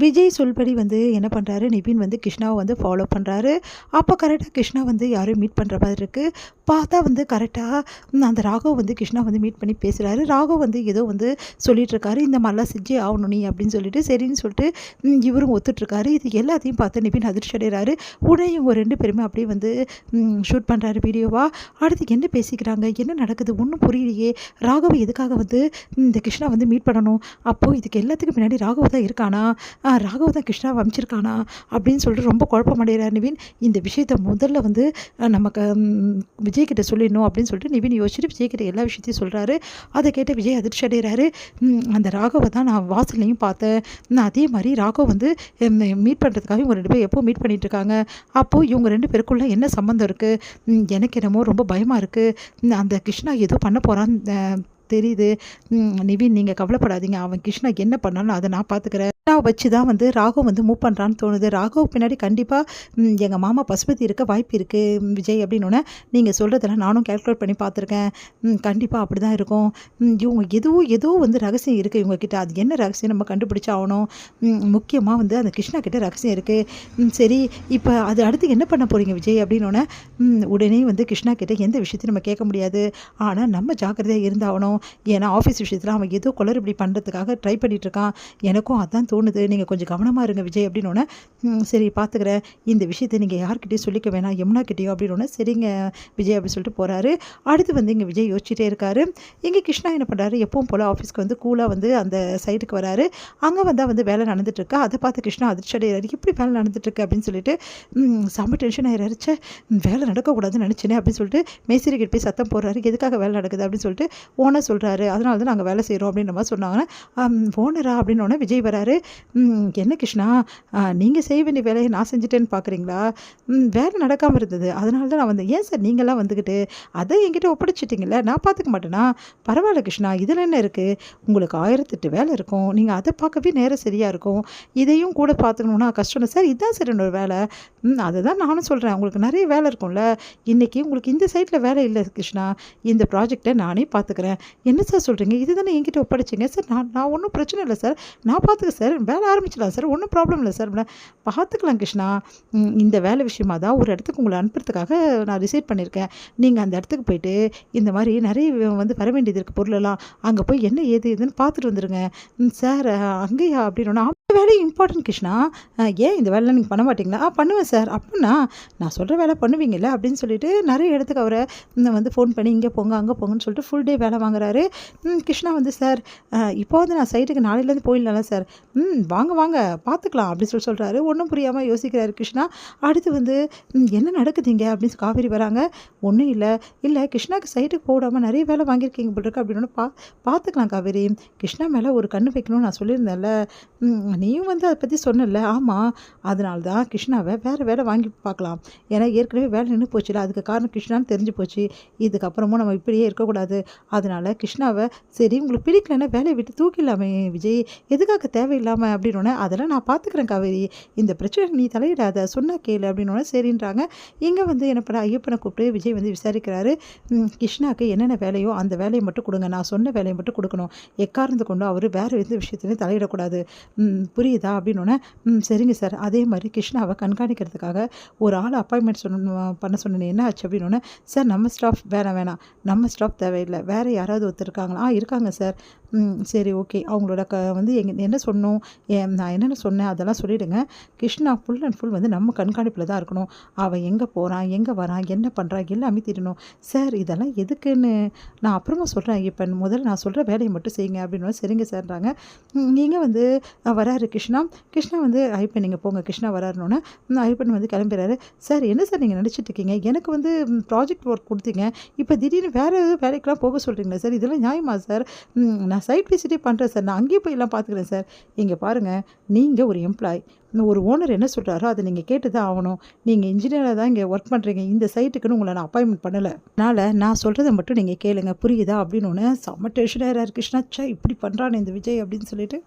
விஜய் சொல்படி வந்து என்ன பண்ணுறாரு, நிவின் வந்து கிருஷ்ணாவை வந்து ஃபாலோ பண்ணுறாரு. அப்போ கரெக்டாக கிருஷ்ணா வந்து யாரையும் மீட் பண்ணுற மாதிரி இருக்குது. பார்த்தா வந்து கரெக்டாக அந்த ராகவ் வந்து கிருஷ்ணா வந்து மீட் பண்ணி பேசுகிறாரு. ராகவ் வந்து ஏதோ வந்து சொல்லிகிட்ருக்காரு, இந்த மாதிரிலாம் செஞ்சே ஆகணும் நீ அப்படின்னு சொல்லிட்டு சரின்னு சொல்லிட்டு இவரும் ஒத்துட்ருக்காரு. இது எல்லாத்தையும் பார்த்து நிவின் அதிர்ச்சி அடைகிறாரு. உடனே இவங்க 2 பேருமே அப்படியே வந்து ஷூட் பண்ணுறாரு வீடியோவாக. அடுத்து என்ன பேசிக்கிறாங்க, என்ன நடக்குது ஒன்றும் புரியலையே. ராகவ் எதுக்காக வந்து இந்த கிருஷ்ணா வந்து மீட் பண்ணணும், அப்போது இதுக்கு எல்லாத்துக்கும் பின்னாடி ராகவ் தான் இருக்கானா, ராகவ் தான் கிருஷ்ணாவை அனுப்பிச்சிருக்கானா அப்படின்னு சொல்லிட்டு ரொம்ப குழப்பமடைகிறார் நிவின். இந்த விஷயத்த முதல்ல வந்து நமக்கு விஜய்கிட்ட சொல்லிடணும் அப்படின்னு சொல்லிட்டு நிவின் யோசிச்சுட்டு விஜய்கிட்ட எல்லா விஷயத்தையும் சொல்கிறாரு. அதை கேட்ட விஜய் அதிர்ச்சி அடைகிறாரு. அந்த ராகவை தான் நான் வாசல்லையும் பார்த்தேன், அதே மாதிரி ராகவ் வந்து மீட் பண்ணுறதுக்காக இவங்க 2 பேரும் எப்போ மீட் பண்ணிட்டு இருக்காங்க, அப்போது இவங்க 2 பேருக்குள்ள என்ன சம்மந்தம் இருக்குது, எனக்கு என்னமோ ரொம்ப பயமாக இருக்குது, அந்த கிருஷ்ணா ஏதோ பண்ண போகிறான்னு தெரியுது. நிவின் நீங்கள் கவலைப்படாதீங்க, அவன் கிருஷ்ணா என்ன பண்ணாலும் அதை நான் பார்த்துக்கிறேன் வச்சு தான் வந்து ராகவ் வந்து மூவ் பண்ணுறான்னு தோணுது. ராகவ் பின்னாடி கண்டிப்பாக எங்கள் மாமா பசுபதி இருக்க வாய்ப்பு இருக்குது விஜய் அப்படின்னோடனே, நீங்கள் சொல்கிறதெல்லாம் நானும் கேல்குலேட் பண்ணி பார்த்துருக்கேன், கண்டிப்பாக அப்படி தான் இருக்கும். இவங்க ஏதோ வந்து ரகசியம் இருக்குது இவங்கக்கிட்ட, அது என்ன ரகசியம் நம்ம கண்டுபிடிச்சா ஆகணும். முக்கியமாக வந்து அந்த கிருஷ்ணா கிட்ட ரகசியம் இருக்குது. சரி இப்போ அது அடுத்து என்ன பண்ண போகிறீங்க விஜய் அப்படின்னோடனே, உடனே வந்து கிருஷ்ணா கிட்ட எந்த விஷயத்தையும் நம்ம கேட்க முடியாது, ஆனால் நம்ம ஜாக்கிரதையாக இருந்தாகணும். ஏன்னா ஆஃபீஸ் விஷயத்தில் அவன் ஏதோ குளறுபடி பண்ணுறதுக்காக ட்ரை பண்ணிகிட்ருக்கான், எனக்கும் அதான் தோணுது, நீங்கள் கொஞ்சம் கவனமாக இருங்க விஜய் அப்படின்னோடனே, சரி பார்த்துக்கிறேன், இந்த விஷயத்தை நீங்கள் யார்கிட்டையும் சொல்லிக்க வேணாம், யமுனா கிட்டேயோ அப்படின்னோடனே, சரிங்க விஜய் அப்படி சொல்லிட்டு போகிறாரு. அடுத்து வந்து இங்கே விஜய் யோசிச்சுட்டே இருக்காரு. இங்கே கிருஷ்ணா என்ன பண்ணுறாரு, எப்பவும் போல் ஆஃபீஸ்க்கு வந்து கூலாக வந்து அந்த சைட்டுக்கு வராரு. அங்கே வந்தால் வந்து வேலை நடந்துட்டுருக்கு. அதை பார்த்து கிருஷ்ணா அதிர்ச்சி அடைகிறாரு, இப்படி வேலை நடந்துட்டுருக்கு அப்படின்னு சொல்லிட்டு செம்ம டென்ஷன் ஆகிடுச்சு. வேலை நடக்கக்கூடாதுன்னு நினச்சினேன் அப்படின்னு சொல்லிட்டு மேஸ்திரிக்கிட்ட போய் சத்தம் போடுறாரு, எதுக்காக வேலை நடக்குது அப்படின்னு சொல்லிட்டு ஓனர் சொல்கிறாரு, அதனால தான் நாங்கள் வேலை செய்கிறோம் அப்படின்ற மாதிரி சொன்னாங்கன்னா, ஓனரா அப்படின்னோடனே விஜய் வராரு. என்ன கிருஷ்ணா, நீங்கள் செய்ய வேண்டிய வேலையை நான் செஞ்சுட்டேன்னு பார்க்குறீங்களா, வேலை நடக்காமல் இருந்தது அதனால தான் நான் வந்தேன். ஏன் சார் நீங்களாம் வந்துக்கிட்டு அதை என்கிட்ட ஒப்படைச்சிட்டிங்களே, நான் பார்த்துக்க மாட்டேனா, பரவாயில்ல கிருஷ்ணா, இதில் என்ன இருக்குது, உங்களுக்கு 1008 வேலை இருக்கும், நீங்கள் அதை பார்க்கவே நேரம் சரியாக இருக்கும், இதையும் கூட பார்த்துக்கணுன்னா கஷ்டம் இல்லை சார், இதுதான் சார் என்னோடய வேலை, அதை தான் நானும் சொல்கிறேன், உங்களுக்கு நிறைய வேலை இருக்கும்ல, இன்றைக்கி உங்களுக்கு இந்த சைட்டில் வேலை இல்லை கிருஷ்ணா, இந்த ப்ராஜெக்டை நானே பார்த்துக்கிறேன். என்ன சார் சொல்கிறீங்க, இது தானே என்கிட்ட ஒப்படைச்சிங்க சார், நான் ஒன்றும் பிரச்சனை இல்லை சார், நான் பார்த்துக்க சார், வேலை ஆரம்பிச்சிடலாம் சார், ஒன்றும் ப்ராப்ளம் இல்லை சார், பார்த்துக்கலாம் கிருஷ்ணா, இந்த வேலை விஷயமா தான் ஒரு இடத்துக்கு உங்களை அனுப்புறதுக்காக நான் டிசைட் பண்ணியிருக்கேன், நீங்கள் அந்த இடத்துக்கு போயிட்டு இந்த மாதிரி நிறைய வந்து வர வேண்டியது இருக்குது பொருளெல்லாம், அங்கே போய் என்ன ஏதுன்னு பார்த்துட்டு வந்துடுங்க சார். அங்கேயா அப்படின்னா, வேலை இம்பார்ட்டன்ட் கிருஷ்ணா, ஏன் இந்த வேலைலாம் நீங்கள் பண்ண மாட்டிங்களா, பண்ணுவேன் சார், அப்படின்னா நான் சொல்கிற வேலை பண்ணுவீங்கல்ல அப்படின்னு சொல்லிட்டு நிறைய இடத்துக்கு அவரை வந்து ஃபோன் பண்ணி இங்கே போங்க அங்கே போங்கன்னு சொல்லிட்டு ஃபுல் டே வேலை வாங்குறாரு. கிருஷ்ணா வந்து சார் இப்போ வந்து நான் சைட்டுக்கு நாளையிலேருந்து போயிடலாம்ல சார், வாங்க வாங்க பார்த்துக்கலாம் அப்படின்னு சொல்கிறாரு. ஒன்றும் புரியாமல் யோசிக்கிறாரு கிருஷ்ணா. அடுத்து வந்து என்ன நடக்குதுங்க அப்படின்னு காவேரி வராங்க. ஒன்றும் இல்லை கிருஷ்ணாவுக்கு சைட்டுக்கு போடாமல் நிறைய வேலை வாங்கியிருக்கீங்க போல் இருக்கு அப்படின்னு பார்த்துக்கலாம் காவேரி, கிருஷ்ணா மேலே ஒரு கண்ணு வைக்கணும்னு நான் சொல்லியிருந்தேன்ல, நீயும் வந்து அதை பற்றி சொன்னல, ஆமாம் அதனால தான் கிருஷ்ணாவை வேறு வேலை வாங்கி பார்க்கலாம், ஏன்னா ஏற்கனவே வேலை நின்று போச்சுல, அதுக்கு காரணம் கிருஷ்ணான்னு தெரிஞ்சு போச்சு, இதுக்கப்புறமும் நம்ம இப்படியே இருக்கக்கூடாது, அதனால் கிருஷ்ணாவை சரி உங்களுக்கு பிடிக்கலன்னா வேலையை விட்டு தூக்கிடலாமே விஜய், எதுக்காக தேவையில்லாமல் அப்படின்னோடனே, அதெல்லாம் நான் பார்த்துக்கிறேன் காவேரி, இந்த பிரச்சனை நீ தலையிடாத, சொன்னால் கேளு அப்படின்னோடனே சரின்றாங்க. இங்கே வந்து என்ன பண்ண ஐயப்பனை கூப்பிட்டு விஜய் வந்து விசாரிக்கிறாரு. கிருஷ்ணாவுக்கு என்னென்ன வேலையோ அந்த வேலையை மட்டும் கொடுங்க, நான் சொன்ன வேலையை மட்டும் கொடுக்கணும், எக்காரணத்து கொண்டு அவர் வேறு எந்த விஷயத்துலையும் தலையிடக்கூடாது, புரியுதா அப்படின்னோடனே, சரிங்க சார், அதே மாதிரி கிருஷ்ணாவை கண்காணிக்கிறதுக்காக ஒரு ஆள் அப்பாயின்மெண்ட் பண்ண சொன்னேன், என்ன ஆச்சு அப்படின்னோடனே, சார் நம்ம ஸ்டாஃப் வேணாம் நம்ம ஸ்டாஃப் தேவையில்லை, வேறு யாராவது ஒருத்தர் இருக்காங்களா, இருக்காங்க சார், சரி ஓகே, அவங்களோட வந்து என்ன சொன்னோம், நான் என்னென்ன சொன்னேன் அதெல்லாம் சொல்லிவிடுங்க, கிருஷ்ணா ஃபுல் அண்ட் ஃபுல் வந்து நம்ம கண்காணிப்பில் தான் இருக்கணும், அவன் எங்கே போகிறான் எங்கே வரான் என்ன பண்ணுறான் எல்லாமே தெரியணும் சார், இதெல்லாம் எதுக்குன்னு நான் அப்புறமா சொல்கிறேன், இப்போ முதல்ல நான் சொல்கிற வேலையை மட்டும் செய்யுங்க அப்படின்னு. சரிங்க சார்ன்றாங்க. நீங்கள் வந்து வராரு கிருஷ்ணா வந்து ஐப்பன் நீங்கள் போங்க, கிருஷ்ணா வராருன்னொன்னே ஐப்பன் வந்து கிளம்புறாரு. சார் என்ன சார் நீங்கள் நினச்சிட்டு இருக்கீங்க, எனக்கு வந்து ப்ராஜெக்ட் ஒர்க் கொடுத்தீங்க, இப்போ திடீர்னு வேறு வேலைக்கெலாம் போக சொல்கிறீங்களா சார், இதெல்லாம் நியாயமா சார், நான் சைட் விசிட்டே பண்ணுறேன் சார், நான் அங்கேயே போய் எல்லாம் பார்த்துக்கிறேன் சார், இங்கே பாருங்கள் நீங்கள் ஒரு எம்ப்ளாய், ஒரு ஓனர் என்ன சொல்கிறாரோ அதை நீங்கள் கேட்டு தான் ஆகணும், நீங்கள் இன்ஜினியராக தான் இங்கே ஒர்க் பண்ணுறீங்க, இந்த சைட்டுக்குன்னு உங்களை நான் அப்பாயின்மெண்ட் பண்ணலை, அதனால் நான் சொல்கிறத மட்டும் நீங்கள் கேளுங்க புரியுதா அப்படின்னு. செம்ம டென்ஷனாக கிருஷ்ணா, இப்படி பண்ணுறானே இந்த விஜய் அப்படின்னு சொல்லிட்டு